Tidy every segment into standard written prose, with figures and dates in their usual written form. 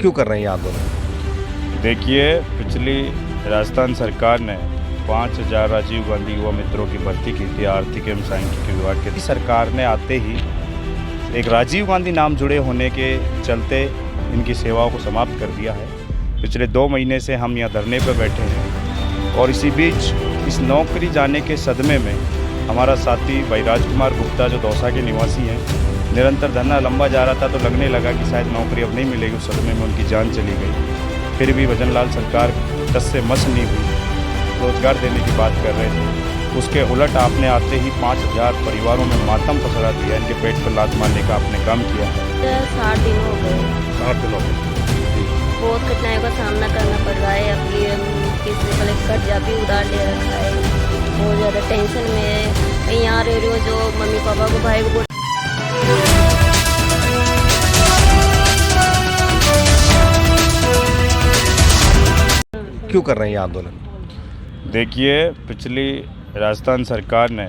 क्यों कर रहे हैं ये आंदोलन? देखिए, पिछली राजस्थान सरकार ने 5000 राजीव गांधी युवा मित्रों की भर्ती की थी आर्थिक एवं सांख्यिकी विभाग के। सरकार ने आते ही एक राजीव गांधी नाम जुड़े होने के चलते इनकी सेवाओं को समाप्त कर दिया है। पिछले 2 महीने से हम यहाँ धरने पर बैठे हैं और इसी बीच इस नौकरी जाने के सदमे में हमारा साथी भाई राजकुमार गुप्ता जो दौसा के निवासी हैं, निरंतर धरना लंबा जा रहा था तो लगने लगा कि शायद नौकरी अब नहीं मिलेगी। उस सदमे में उनकी जान चली गई। फिर भी भजनलाल सरकार टस से मस नहीं हुई, रोजगार देने की बात कर रहे थे। उसके उलट आपने आते ही 5000 परिवारों में मातम पसरा दिया। इनके पेट पर लात मारने का आपने काम किया है। 60 दिन हो गए। 60 दिन हो गए। बहुत कठिनाइयों का सामना करना पड़ रहा है। अभी किसी पहले कर्जा भी उधार ले रखा है। बहुत ज़्यादा टेंशन में है। मैं यहाँ रह रही हूँ, जो मम्मी पापा को भाई को क्यों कर रहे हैं ये आंदोलन? देखिए, पिछली राजस्थान सरकार ने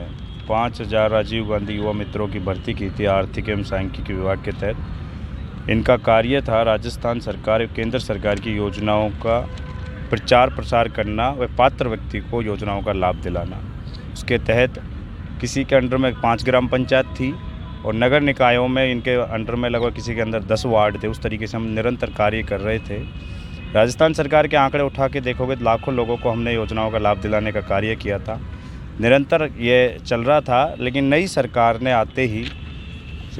5000 राजीव गांधी युवा मित्रों की भर्ती की थी आर्थिक एवं सांख्यिकी विभाग के तहत। इनका कार्य था राजस्थान सरकार और केंद्र सरकार की योजनाओं का प्रचार प्रसार करना व पात्र व्यक्ति को योजनाओं का लाभ दिलाना। उसके तहत किसी के अंडर में 5 ग्राम पंचायत थी और नगर निकायों में इनके अंडर में लगभग किसी के अंदर 10 वार्ड थे। उस तरीके से हम निरंतर कार्य कर रहे थे। राजस्थान सरकार के आंकड़े उठा के देखोगे तो लाखों लोगों को हमने योजनाओं का लाभ दिलाने का कार्य किया था। निरंतर ये चल रहा था, लेकिन नई सरकार ने आते ही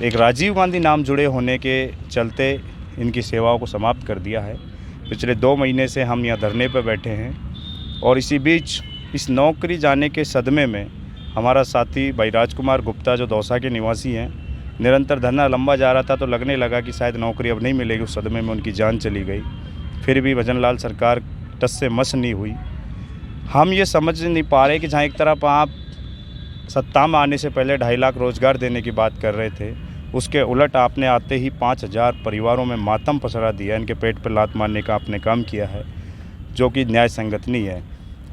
एक राजीव गांधी नाम जुड़े होने के चलते इनकी सेवाओं को समाप्त कर दिया है। पिछले 2 महीने से हम यहाँ धरने पर बैठे हैं और इसी बीच इस नौकरी जाने के सदमे में हमारा साथी भाई राजकुमार गुप्ता जो दौसा के निवासी हैं, निरंतर धरना लंबा जा रहा था तो लगने लगा कि शायद नौकरी अब नहीं मिलेगी। उस सदमे में उनकी जान चली गई। फिर भी भजनलाल सरकार टस से मस नहीं हुई। हम ये समझ नहीं पा रहे कि जहाँ एक तरफ आप सत्ता में आने से पहले 2.5 लाख रोज़गार देने की बात कर रहे थे, उसके उलट आपने आते ही 5000 परिवारों में मातम पसरा दिया। इनके पेट पर लात मारने का आपने काम किया है, जो कि न्याय संगत नहीं है।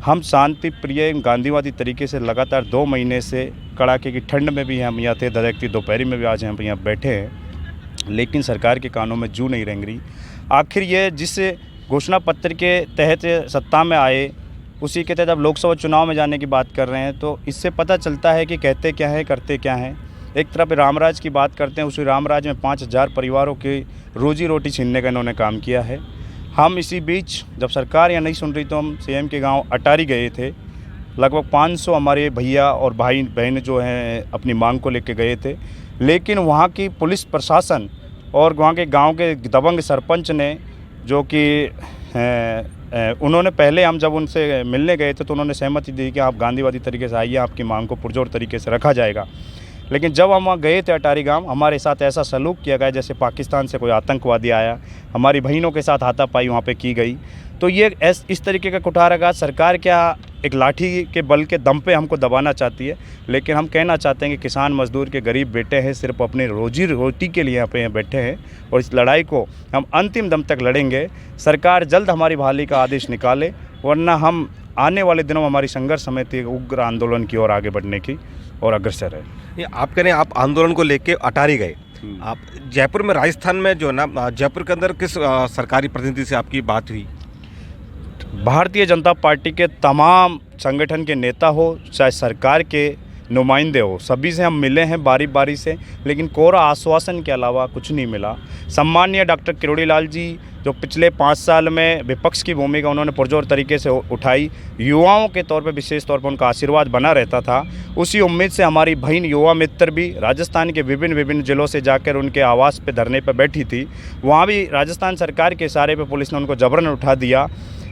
हम शांति प्रिय गांधीवादी तरीके से लगातार 2 महीने से कड़ाके की ठंड में भी हम यहाँ थे, दरकती दोपहरी में भी आज हम यहाँ बैठे हैं, लेकिन सरकार के कानों में जू नहीं रेंग रही। आखिर ये जिस घोषणा पत्र के तहत सत्ता में आए, उसी के तहत अब लोकसभा चुनाव में जाने की बात कर रहे हैं, तो इससे पता चलता है कि कहते क्या है करते क्या हैं। एक तरफ रामराज की बात करते हैं, उसी रामराज में 5000 परिवारों की रोजी रोटी छीनने का इन्होंने काम किया है। हम इसी बीच जब सरकार यहाँ नहीं सुन रही तो हम सीएम के गांव अटारी गए थे। लगभग 500 हमारे भैया और भाई बहन जो हैं अपनी मांग को लेकर गए थे, लेकिन वहाँ की पुलिस प्रशासन और वहाँ के गांव के दबंग सरपंच ने, जो कि उन्होंने पहले हम जब उनसे मिलने गए थे तो उन्होंने सहमति दी कि आप गांधीवादी तरीके से आइए, आपकी मांग को पुरजोर तरीके से रखा जाएगा। लेकिन जब हम वहाँ गए थे अटारी गांव, हमारे साथ ऐसा सलूक किया गया जैसे पाकिस्तान से कोई आतंकवादी आया। हमारी बहनों के साथ हाथापाई वहाँ पे की गई। तो ये इस तरीके का कुठाराघात सरकार क्या एक लाठी के बल के दम पे हमको दबाना चाहती है। लेकिन हम कहना चाहते हैं कि किसान मजदूर के गरीब बेटे हैं, सिर्फ अपनी रोजी रोटी के लिए यहाँ पे बैठे हैं और इस लड़ाई को हम अंतिम दम तक लड़ेंगे। सरकार जल्द हमारी बहाली का आदेश निकाले, वरना हम आने वाले दिनों में हमारी संघर्ष समिति उग्र आंदोलन की ओर आगे बढ़ने की और अग्रसर है। ये आप कह रहे हैं आप आंदोलन को लेके अटारी गए। आप जयपुर में, राजस्थान में जो ना, जयपुर के अंदर किस सरकारी प्रतिनिधि से आपकी बात हुई? भारतीय जनता पार्टी के तमाम संगठन के नेता हो, चाहे सरकार के नुमाइंदे हो, सभी से हम मिले हैं बारी बारी से, लेकिन कोरा आश्वासन के अलावा कुछ नहीं मिला। सम्मानीय डॉक्टर किरोड़ी लाल जी जो पिछले 5 साल में विपक्ष की भूमिका उन्होंने पुरजोर तरीके से उठाई, युवाओं के तौर पे विशेष तौर पर उनका आशीर्वाद बना रहता था। उसी उम्मीद से हमारी बहन युवा मित्र भी राजस्थान के विभिन्न जिलों से जाकर उनके आवास पे धरने पे बैठी थी। वहाँ भी राजस्थान सरकार के इशारे पे पुलिस ने उनको जबरन उठा दिया।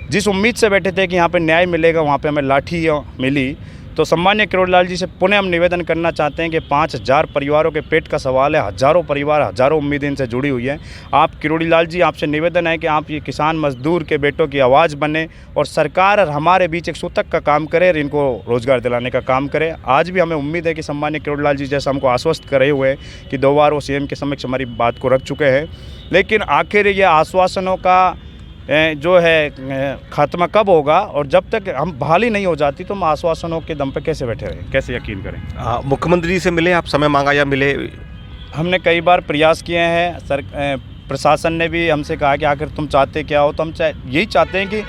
जिस उम्मीद से बैठे थे कि यहाँ पे न्याय मिलेगा, वहाँ पे हमें लाठी मिली। तो सम्मान्य किरोड़ी लाल जी से पुनः हम निवेदन करना चाहते हैं कि 5000 परिवारों के पेट का सवाल है, हज़ारों परिवार, हज़ारों उम्मीदें इनसे जुड़ी हुई हैं। आप किरोड़ी लाल जी, आपसे निवेदन है कि आप ये किसान मजदूर के बेटों की आवाज़ बने और सरकार और हमारे बीच एक सूतक का काम करे और इनको रोज़गार दिलाने का काम करे। आज भी हमें उम्मीद है कि सम्मान्य किरोड़ी लाल जी जैसा हमको आश्वस्त करे हुए हैं कि 2 बार वो सीएम के समक्ष हमारी बात को रख चुके हैं, लेकिन आखिर ये आश्वासनों का जो है खात्मा कब होगा? और जब तक हम बहाली नहीं हो जाती तो हम आश्वासनों के दम पे कैसे बैठे रहें, कैसे यकीन करें? मुख्यमंत्री से मिले आप, समय मांगा या मिले? हमने कई बार प्रयास किए हैं। प्रशासन ने भी हमसे कहा कि आखिर तुम चाहते क्या हो, तो हम यही चाहते हैं कि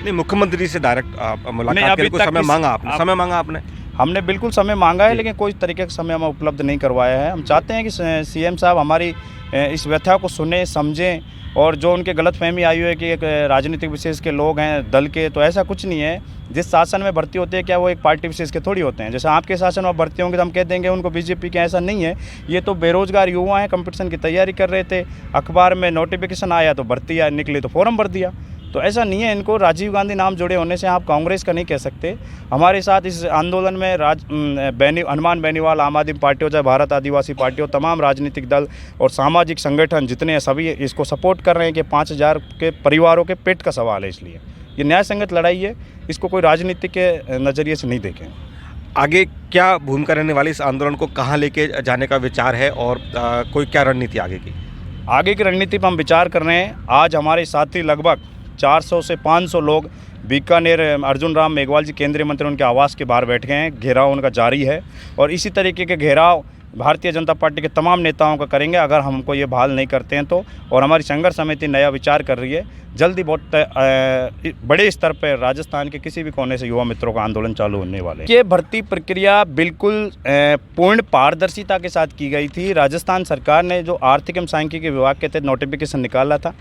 नहीं, मुख्यमंत्री से डायरेक्त नहीं, मुलाकात अभी के लिए कोई तक समय मांगा आपने? समय मांगा आपने? हमने बिल्कुल समय मांगा है, लेकिन कोई तरीके का समय हमें उपलब्ध नहीं करवाया है। हम चाहते हैं कि सीएम साहब हमारी इस व्यथा को सुने, समझें, और जो उनके गलतफहमी आई हुई है कि एक राजनीतिक विशेष के लोग हैं दल के, तो ऐसा कुछ नहीं है। जिस शासन में भर्ती होते हैं क्या वो एक पार्टी विशेष के थोड़ी होते हैं? जैसे आपके शासन में भर्ती होंगे तो हम कह देंगे उनको बीजेपी के, ऐसा नहीं है। ये तो बेरोजगार युवा हैं, कंपटीशन की तैयारी कर रहे थे, अखबार में नोटिफिकेशन आया तो भर्ती निकली तो फॉर्म भर दिया। तो ऐसा नहीं है, इनको राजीव गांधी नाम जुड़े होने से आप कांग्रेस का नहीं कह सकते। हमारे साथ इस आंदोलन में हनुमान बेनीवाल, आम आदमी पार्टी हो, चाहे भारत आदिवासी पार्टी हो, तमाम राजनीतिक दल और सामाजिक संगठन जितने हैं सभी इसको सपोर्ट कर रहे हैं कि 5000 के परिवारों के पेट का सवाल है। इसलिए ये न्याय संगत लड़ाई है, इसको कोई राजनीति के नज़रिए से नहीं देखें। आगे क्या भूमिका रहने वाली, इस आंदोलन को कहाँ लेके जाने का विचार है और कोई क्या रणनीति आगे की? आगे की रणनीति पर हम विचार कर रहे हैं। आज हमारे साथी लगभग 400 से 500 लोग बीकानेर अर्जुन राम मेघवाल जी केंद्रीय मंत्री उनके आवास के बाहर बैठ गए हैं। घेराव उनका जारी है और इसी तरीके के घेराव भारतीय जनता पार्टी के तमाम नेताओं का करेंगे अगर हमको ये बहाल नहीं करते हैं तो। और हमारी संघर्ष समिति नया विचार कर रही है, जल्दी बहुत बड़े स्तर पर राजस्थान के किसी भी कोने से युवा मित्रों का आंदोलन चालू होने वाले। ये भर्ती प्रक्रिया बिल्कुल पूर्ण पारदर्शिता के साथ की गई थी। राजस्थान सरकार ने जो आर्थिक एवं सांख्यिकी विभाग के तहत नोटिफिकेशन निकाला था,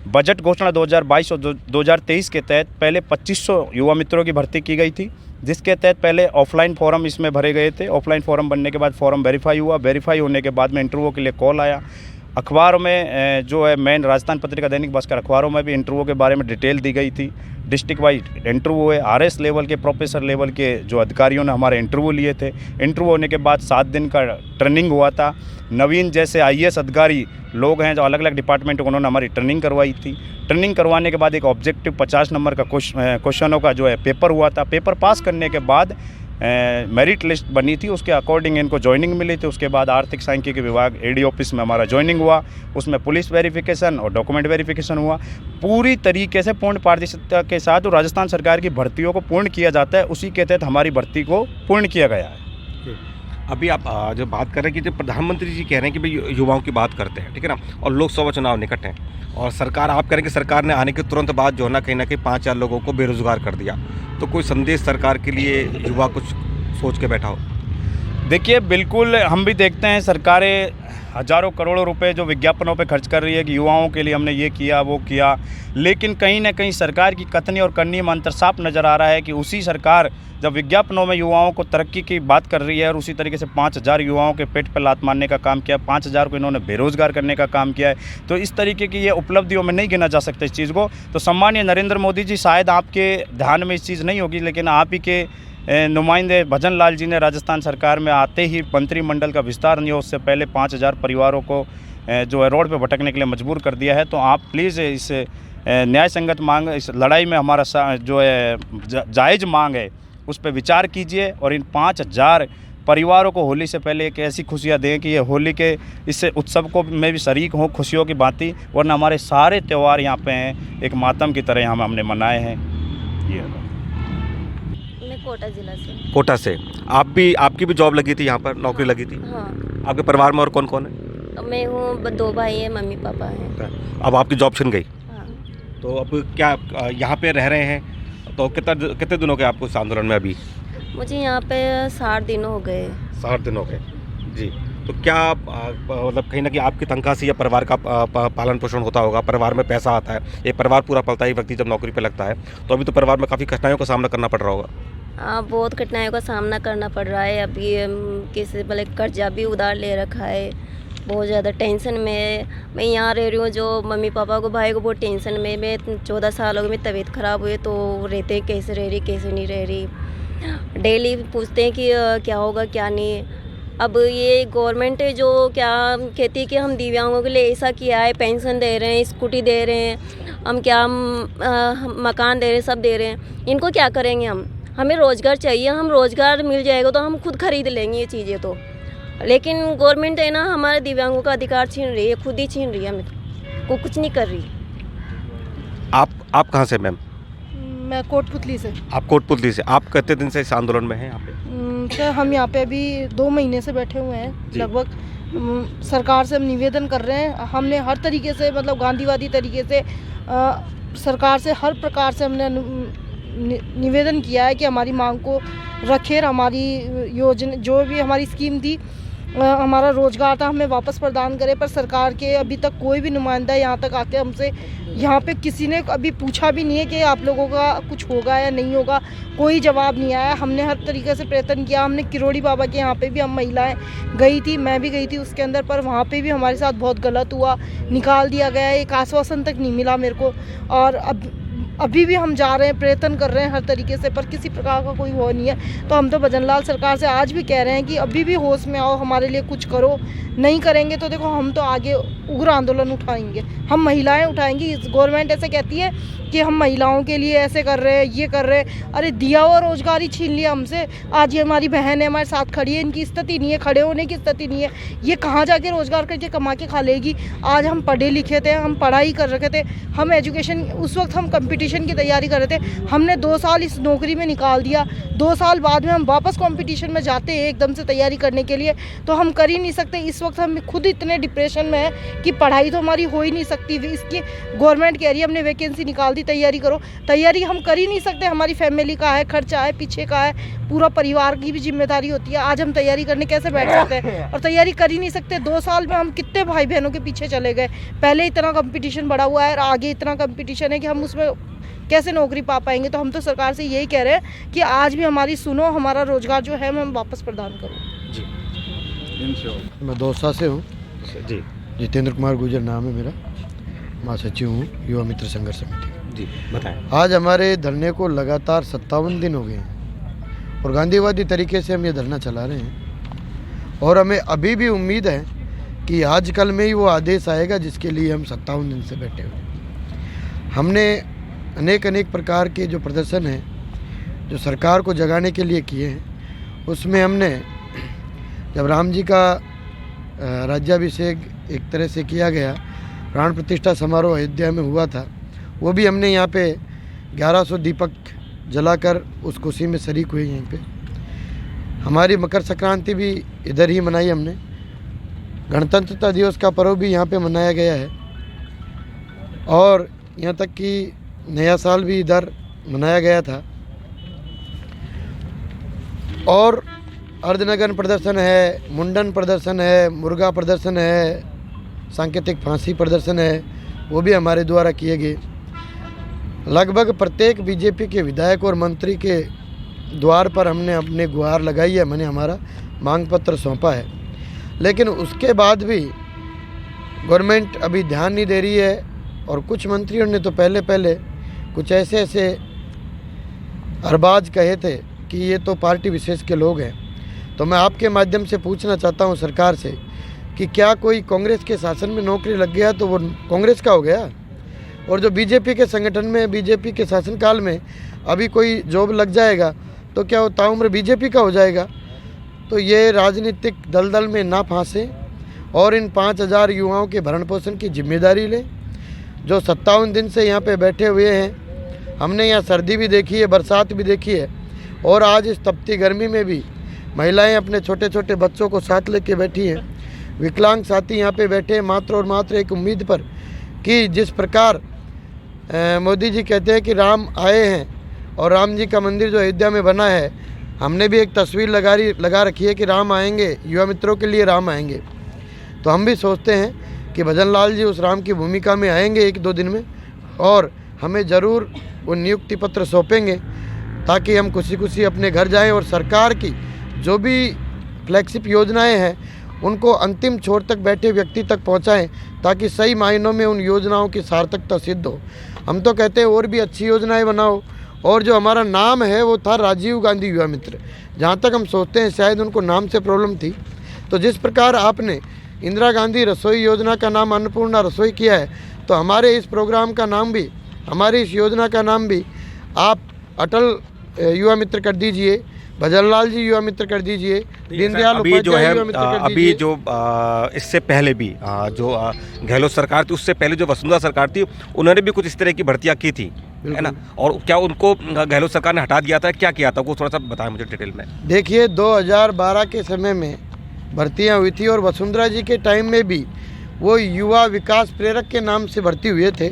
बजट घोषणा 2022 और 2023 के तहत पहले 2500 युवा मित्रों की भर्ती की गई थी, जिसके तहत पहले ऑफलाइन फॉर्म इसमें भरे गए थे। ऑफलाइन फॉर्म बनने के बाद फॉर्म वेरीफाई हुआ, वेरीफाई होने के बाद में इंटरव्यू के लिए कॉल आया। अखबारों में जो है मेन राजस्थान पत्रिका, दैनिक भास्कर अखबारों में भी इंटरव्यू के बारे में डिटेल दी गई थी। डिस्ट्रिक्ट वाइज इंटरव्यू हुए, आरएस लेवल के, प्रोफेसर लेवल के जो अधिकारियों ने हमारे इंटरव्यू लिए थे। इंटरव्यू होने के बाद 7 दिन का ट्रेनिंग हुआ था। नवीन जैसे आईएएस अधिकारी लोग हैं जो अलग अलग डिपार्टमेंट, उन्होंने हमारी ट्रेनिंग करवाई थी। ट्रेनिंग करवाने के बाद एक ऑब्जेक्टिव 50 नंबर का क्वेश्चनों का जो है पेपर हुआ था। पेपर पास करने के बाद मेरिट लिस्ट बनी थी, उसके अकॉर्डिंग इनको ज्वाइनिंग मिली थी। उसके बाद आर्थिक सांख्यिकी विभाग एडी ऑफिस में हमारा ज्वाइनिंग हुआ, उसमें पुलिस वेरिफिकेशन और डॉक्यूमेंट वेरिफिकेशन हुआ। पूरी तरीके से पूर्ण पारदर्शिता के साथ राजस्थान सरकार की भर्तियों को पूर्ण किया जाता है, उसी के तहत हमारी भर्ती को पूर्ण किया गया है। अभी आप जो बात कर रहे हैं कि जो प्रधानमंत्री जी कह रहे हैं कि भाई युवाओं की बात करते हैं, ठीक है ना, और लोकसभा चुनाव निकट हैं और सरकार, आप कह रहे हैं कि सरकार ने आने के तुरंत बाद जो है ना कहीं 5,000 लोगों को बेरोजगार कर दिया, तो कोई संदेश सरकार के लिए युवा कुछ सोच के बैठा हो? देखिए, बिल्कुल हम भी देखते हैं सरकारें हज़ारों करोड़ों रुपए जो विज्ञापनों पे खर्च कर रही है कि युवाओं के लिए हमने ये किया वो किया, लेकिन कहीं ना कहीं सरकार की कथनी और करनी में अंतर साफ नज़र आ रहा है कि उसी सरकार जब विज्ञापनों में युवाओं को तरक्की की बात कर रही है और उसी तरीके से 5,000 युवाओं के पेट पर लात मारने का काम किया, 5,000 को इन्होंने बेरोजगार करने का काम किया है, तो इस तरीके की ये उपलब्धियों में नहीं गिना जा सकता इस चीज़ को। तो सम्मानीय नरेंद्र मोदी जी, शायद आपके ध्यान में इस चीज़ नहीं होगी, लेकिन आप ही के नुमाइंदे भजन लाल जी ने राजस्थान सरकार में आते ही मंत्रिमंडल का विस्तार नहीं हो, उससे पहले 5,000 परिवारों को जो है रोड पे भटकने के लिए मजबूर कर दिया है। तो आप प्लीज़ इस न्याय संगत मांग, इस लड़ाई में हमारा जो है जायज़ मांग है उस पर विचार कीजिए और इन 5,000 परिवारों को होली से पहले एक ऐसी खुशियाँ दें कि ये होली के इससे उत्सव को में भी शरीक हों, खुशियों की बातें, वरना हमारे सारे त्यौहार यहाँ पे हैं एक मातम की तरह यहाँ हमने मनाए हैं। ये मैं कोटा जिला से। कोटा से। आपकी भी जॉब लगी थी यहाँ पर, नौकरी लगी थी? हाँ। आपके परिवार में और कौन कौन है? मैं हूँ, 2 भाई हैं, मम्मी पापा हैं। अब आपकी जॉब छिन गई, हाँ। तो अब क्या यहाँ पे रह रहे हैं? तो कितने दिन हो गए आपको इस आंदोलन में? अभी मुझे यहाँ पे 60 दिन हो गए। 60 दिन हो गए जी। तो क्या मतलब कहीं ना कहीं आपकी तनख्वाह से या परिवार का पालन पोषण होता होगा, परिवार में पैसा आता है, ये परिवार पूरा पलता है व्यक्ति जब नौकरी पे लगता है, तो अभी तो परिवार में काफ़ी कठिनाइयों का सामना करना पड़ रहा होगा। हाँ, बहुत कठिनाइयों का सामना करना पड़ रहा है। अभी किसी भले कर्जा भी उधार ले रखा है, बहुत ज़्यादा टेंशन में मैं यहाँ रह रही हूँ। जो मम्मी पापा को, भाई को बहुत टेंशन में। मैं 14 साल हो गए, मेरी तबीयत ख़राब हुई, तो रहते हैं कैसे रह रही कैसे नहीं रह रही। डेली पूछते हैं कि क्या होगा क्या नहीं। अब ये गवर्नमेंट है जो क्या कहती है कि हम दिव्यांगों के लिए ऐसा किया है, पेंशन दे रहे हैं, स्कूटी दे रहे हैं, हम क्या मकान दे रहे हैं, सब दे रहे हैं। इनको क्या करेंगे हम? हमें रोज़गार चाहिए, हम रोज़गार मिल जाएगा तो हम खुद खरीद लेंगे ये चीज़ें तो। लेकिन गवर्नमेंट है ना हमारे दिव्यांगों का अधिकार छीन रही है, खुद ही छीन रही है, हमें को कुछ नहीं कर रही। आप कहाँ से मैम? मैं कोटपुतली से। आप कोटपुतली से। आप कितने दिन से इस आंदोलन में हैं यहाँ पे? सर हम यहाँ पे अभी 2 महीने से बैठे हुए हैं लगभग। सरकार से हम निवेदन कर रहे हैं। हमने हर तरीके से मतलब गांधीवादी तरीके से सरकार से हर प्रकार से हमने निवेदन किया है कि हमारी मांग को रखे और हमारी योजना जो भी हमारी स्कीम थी, हमारा रोज़गार था, हमें वापस प्रदान करे। पर सरकार के अभी तक कोई भी नुमाइंदा यहाँ तक आके हमसे यहाँ पे किसी ने अभी पूछा भी नहीं है कि आप लोगों का कुछ होगा या नहीं होगा, कोई जवाब नहीं आया। हमने हर तरीके से प्रयत्न किया। हमने किरोड़ी बाबा के यहाँ पे भी हम महिलाएं गई थी, मैं भी गई थी उसके अंदर, पर वहाँ पे भी हमारे साथ बहुत गलत हुआ, निकाल दिया गया। एक आश्वासन तक नहीं मिला मेरे को। और अभी भी हम जा रहे हैं, प्रयत्न कर रहे हैं हर तरीके से, पर किसी प्रकार का कोई वो नहीं है। तो हम तो भजनलाल सरकार से आज भी कह रहे हैं कि अभी भी होश में आओ, हमारे लिए कुछ करो। नहीं करेंगे तो देखो हम तो आगे उग्र आंदोलन उठाएंगे, हम महिलाएं उठाएंगी। गवर्नमेंट ऐसे कहती है कि हम महिलाओं के लिए ऐसे कर रहे हैं, ये कर रहे हैं। अरे दिया हुआ रोजगार ही छीन लिया हमसे। आज ये हमारी बहन है, हमारे साथ खड़ी है, इनकी स्थिति नहीं है, खड़े होने की स्थिति नहीं है। ये कहाँ जाके रोजगार करके कमा के खा लेगी। आज हम पढ़े लिखे थे, हम पढ़ाई कर रखे थे, हम एजुकेशन, उस वक्त हम कंपटीशन की तैयारी कर रहे थे। हमने 2 साल इस नौकरी में निकाल दिया। 2 साल बाद में हम वापस कंपटीशन में जाते हैं एकदम से तैयारी करने के लिए, तो हम कर ही नहीं सकते। इस वक्त हम खुद इतने डिप्रेशन में है कि पढ़ाई तो हमारी हो ही नहीं सकती। इसकी गवर्नमेंट कह रही है हमने वैकेंसी निकाल दी, तैयारी करो। तैयारी हम कर ही नहीं सकते, हमारी फैमिली का है, खर्चा है, पीछे का है, पूरा परिवार की भी जिम्मेदारी होती है। आज हम तैयारी करने कैसे बैठ सकते हैं? और तैयारी कर ही नहीं सकते। 2 साल में हम कितने भाई बहनों के पीछे चले गए। पहले इतना कंपटीशन बढ़ा हुआ है और आगे इतना कंपटीशन है कि हम उसमें कैसे नौकरी पा पाएंगे। तो हम तो सरकार से यही कह रहे हैं कि आज भी हमारी सुनो, हमारा रोजगार जो है हम वापस प्रदान करो। जी मैं दौसा से हूँ जी जितेंद्र कुमार गुर्जर नाम है मेरा, महासचिव हूँ युवा मित्र संघर्ष समिति। जी बताएं। आज हमारे धरने को लगातार 57 दिन हो गए हैं और गांधीवादी तरीके से हम ये धरना चला रहे हैं। और हमें अभी भी उम्मीद है कि आजकल में ही वो आदेश आएगा जिसके लिए हम 57 दिन से बैठे हुए हैं। हमने अनेक प्रकार के जो प्रदर्शन हैं जो सरकार को जगाने के लिए किए हैं, उसमें हमने जब राम जी का राज्याभिषेक एक तरह से किया गया, प्राण प्रतिष्ठा समारोह अयोध्या में हुआ था, वो भी हमने यहाँ पे 1100 दीपक जलाकर उस खुशी में शरीक हुए। यहीं पे हमारी मकर संक्रांति भी इधर ही मनाई हमने। गणतंत्रता दिवस का पर्व भी यहाँ पे मनाया गया है और यहाँ तक कि नया साल भी इधर मनाया गया था। और अर्धनग्न प्रदर्शन है, मुंडन प्रदर्शन है, मुर्गा प्रदर्शन है, सांकेतिक फांसी प्रदर्शन है, वो भी हमारे द्वारा किए गए। लगभग प्रत्येक बीजेपी के विधायक और मंत्री के द्वार पर हमने अपने गुहार लगाई है, मैंने हमारा मांग पत्र सौंपा है। लेकिन उसके बाद भी गवर्नमेंट अभी ध्यान नहीं दे रही है। और कुछ मंत्रियों ने तो पहले कुछ ऐसे अरबाज कहे थे कि ये तो पार्टी विशेष के लोग हैं। तो मैं आपके माध्यम से पूछना चाहता हूँ सरकार से कि क्या कोई कांग्रेस के शासन में नौकरी लग गया तो वो कांग्रेस का हो गया, और जो बीजेपी के संगठन में, बीजेपी के शासनकाल में अभी कोई जॉब लग जाएगा तो क्या वो ताउम्र बीजेपी का हो जाएगा? तो ये राजनीतिक दलदल में ना फंसे और इन 5000 युवाओं के भरण पोषण की जिम्मेदारी लें जो 57 दिन से यहाँ पे बैठे हुए हैं। हमने यहाँ सर्दी भी देखी है, बरसात भी देखी है, और आज इस तपती गर्मी में भी महिलाएं अपने छोटे छोटे बच्चों को साथ लेके बैठी हैं। विकलांग साथी यहाँ पे बैठे हैं मात्र और मात्र एक उम्मीद पर कि जिस प्रकार मोदी जी कहते हैं कि राम आए हैं और राम जी का मंदिर जो अयोध्या में बना है, हमने भी एक तस्वीर लगा रखी है कि राम आएंगे, युवा मित्रों के लिए राम आएंगे। तो हम भी सोचते हैं कि भजनलाल जी उस राम की भूमिका में आएंगे 1-2 दिन में, और हमें ज़रूर वो नियुक्ति पत्र सौंपेंगे ताकि हम खुशी अपने घर जाएं और सरकार की जो भी फ्लैगशिप योजनाएं हैं उनको अंतिम छोर तक बैठे व्यक्ति तक पहुंचाएं ताकि सही मायनों में उन योजनाओं की सार्थकता सिद्ध हो। हम तो कहते हैं और भी अच्छी योजनाएं बनाओ। और जो हमारा नाम है वो था राजीव गांधी युवा मित्र, जहाँ तक हम सोचते हैं शायद उनको नाम से प्रॉब्लम थी। तो जिस प्रकार आपने इंदिरा गांधी रसोई योजना का नाम अन्नपूर्णा रसोई किया है, तो हमारे इस प्रोग्राम का नाम भी, हमारी इस योजना का नाम भी आप अटल युवा मित्र कर दीजिए, भजनलाल जी युवा मित्र कर दीजिए, दीनदयाल उपाध्याय युवा मित्र कर अभी दीजिए। जो इससे पहले भी जो गहलोत सरकार थी, उससे पहले जो वसुंधरा सरकार थी, उन्होंने भी कुछ इस तरह की भर्तियां की थी, है ना? और क्या उनको गहलोत सरकार ने हटा दिया था? क्या किया था वो थोड़ा सा बताएं मुझे डिटेल में। देखिए 2012 के समय में भर्तियां हुई थी और वसुंधरा जी के टाइम में भी वो युवा विकास प्रेरक के नाम से भर्ती हुए थे,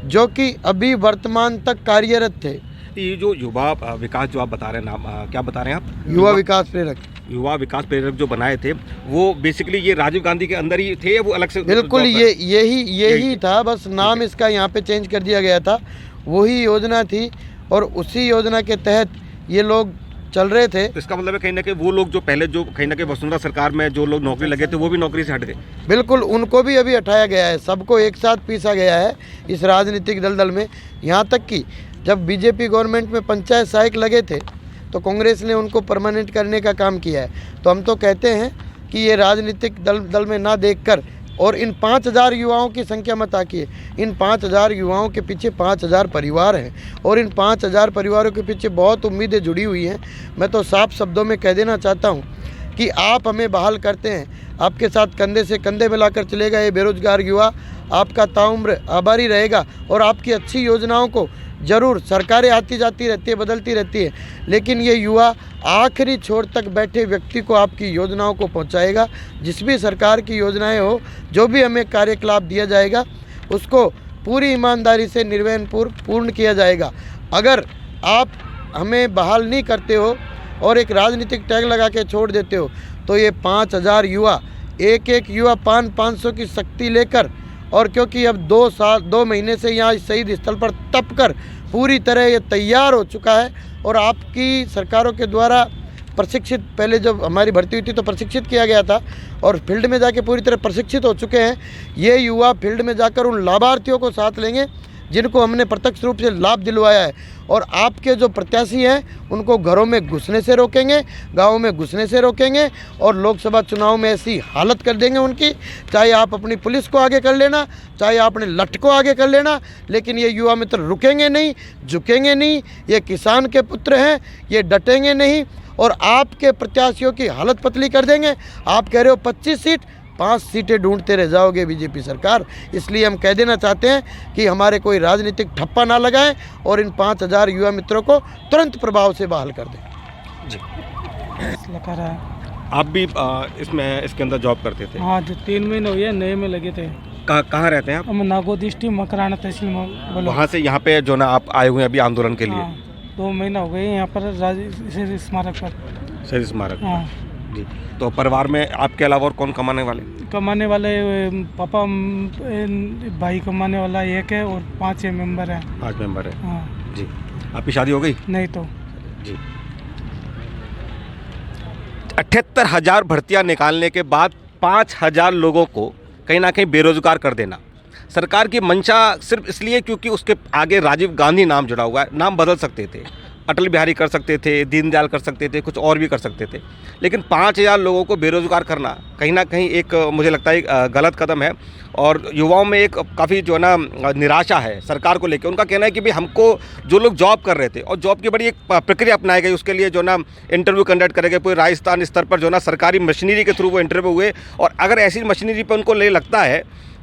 जो कि अभी वर्तमान तक कार्यरत थे। ये जो युवा विकास जो आप बता रहे हैं, नाम क्या बता रहे हैं आप? युवा विकास प्रेरक, युवा विकास प्रेरक जो बनाए थे वो बेसिकली ये राजीव गांधी के अंदर ही थे या वो अलग से? बिल्कुल यही था, बस नाम इसका यहाँ पे चेंज कर दिया गया था। वही योजना थी और उसी योजना के तहत ये लोग चल रहे थे। तो इसका मतलब है कहीं ना कहीं वो लोग जो पहले जो कहीं ना कहीं वसुंधरा सरकार में जो लोग नौकरी लगे थे वो भी नौकरी से हट गए। बिल्कुल, उनको भी अभी हटाया गया है, सबको एक साथ पीसा गया है इस राजनीतिक दलदल में। यहाँ तक कि जब बीजेपी गवर्नमेंट में पंचायत सहायक लगे थे तो कांग्रेस ने उनको परमानेंट करने का काम किया है। तो हम तो कहते हैं कि ये राजनीतिक दल में ना देखकर, और इन 5000 युवाओं की संख्या मत आकिए, इन 5000 युवाओं के पीछे 5000 परिवार हैं और इन 5000 परिवारों के पीछे बहुत उम्मीदें जुड़ी हुई हैं। मैं तो साफ शब्दों में कह देना चाहता हूं कि आप हमें बहाल करते हैं, आपके साथ कंधे से कंधे मिलाकर चलेगा ये बेरोजगार युवा, आपका ताउम्र आभारी रहेगा और आपकी अच्छी योजनाओं को ज़रूर, सरकारें आती जाती रहती है, बदलती रहती है, लेकिन ये युवा आखिरी छोर तक बैठे व्यक्ति को आपकी योजनाओं को पहुंचाएगा। जिस भी सरकार की योजनाएं हो, जो भी हमें कार्यकलाप दिया जाएगा उसको पूरी ईमानदारी से पूर्ण किया जाएगा। अगर आप हमें बहाल नहीं करते हो और एक राजनीतिक टैग लगा के छोड़ देते हो तो ये 5000 युवा, एक युवा 500 की शक्ति लेकर, और क्योंकि अब 2 महीने से यहाँ शहीद स्थल पर तप कर पूरी तरह ये तैयार हो चुका है और आपकी सरकारों के द्वारा प्रशिक्षित, पहले जब हमारी भर्ती हुई थी तो प्रशिक्षित किया गया था और फील्ड में जाके पूरी तरह प्रशिक्षित हो चुके हैं। ये युवा फील्ड में जाकर उन लाभार्थियों को साथ लेंगे जिनको हमने प्रत्यक्ष रूप से लाभ दिलवाया है, और आपके जो प्रत्याशी हैं उनको घरों में घुसने से रोकेंगे, गाँवों में घुसने से रोकेंगे और लोकसभा चुनाव में ऐसी हालत कर देंगे उनकी, चाहे आप अपनी पुलिस को आगे कर लेना, चाहे आप अपने लठ को आगे कर लेना, लेकिन ये युवा मित्र रुकेंगे नहीं, झुकेंगे नहीं। ये किसान के पुत्र हैं, ये डटेंगे नहीं और आपके प्रत्याशियों की हालत पतली कर देंगे। आप कह रहे हो 25 सीट, 5 सीटें ढूंढते रह जाओगे बीजेपी सरकार। इसलिए हम कह देना चाहते हैं कि हमारे कोई राजनीतिक ठप्पा ना लगाएं और इन 5000 युवा मित्रों को तुरंत प्रभाव से बहाल कर दें। जी, लगा रहा है। आप भी इसके अंदर जॉब करते थे? हाँ, जो 3 महीने हुए नए में लगे थे। कहाँ रहते हैं आप? हम नागौर डिस्ट्रिक्ट मकराना तहसील में बोलो। वहाँ से यहाँ पे जो ना आप आए हुए हैं अभी आंदोलन के लिए? हाँ, 2 महीना हो गए यहाँ पर शहीद स्मारक पर। शहीद स्मारक? हाँ जी। तो परिवार में आपके अलावा और कौन कमाने वाले? पापा, भाई कमाने वाला एक है और 5 मेंबर हैं। 5 मेंबर है। हाँ जी। आपकी शादी हो गई? नहीं तो। जी। 78,000 भर्तियां निकालने के बाद 5,000 लोगों को कहीं ना कहीं बेरोजगार कर देना सरकार की मंशा सिर्फ इसलिए क्योंकि उसके आगे राजीव गांधी नाम जुड़ा हुआ है। नाम बदल सकते थे, अटल बिहारी कर सकते थे, दीनदयाल कर सकते थे, कुछ और भी कर सकते थे, लेकिन 5,000 लोगों को बेरोजगार करना कहीं ना कहीं एक मुझे लगता है एक गलत कदम है। और युवाओं में एक काफ़ी जो है ना निराशा है सरकार को लेकर। उनका कहना है कि भाई हमको जो लोग जॉब कर रहे थे और जॉब की बड़ी एक प्रक्रिया अपनाई गई, उसके लिए जो ना इंटरव्यू कंडक्ट करे गए, पूरे राजस्थान स्तर पर जो ना सरकारी मशीनरी के थ्रू वो इंटरव्यू हुए। और अगर ऐसी मशीनरी पर उनको ले लगता है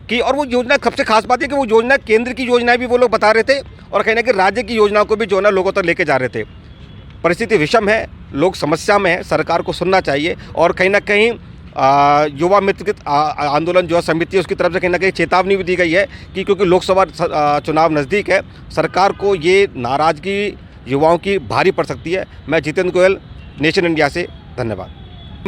कि, और वो योजना सबसे खास बात है कि वो योजना केंद्र की योजनाएं भी वो लोग बता रहे थे और कहीं ना कहीं राज्य की योजनाओं को भी जो ना लोगों तक लेके जा रहे थे। परिस्थिति विषम है, लोग समस्या में है, सरकार को सुनना चाहिए। और कहीं ना कहीं युवा मित्र आंदोलन जो समिति है उसकी तरफ से कहीं ना कहीं चेतावनी भी दी गई है कि क्योंकि लोकसभा चुनाव नज़दीक है, सरकार को ये नाराज़गी युवाओं की भारी पड़ सकती है। मैं जितेंद्र गोयल, नेशन इंडिया से, धन्यवाद।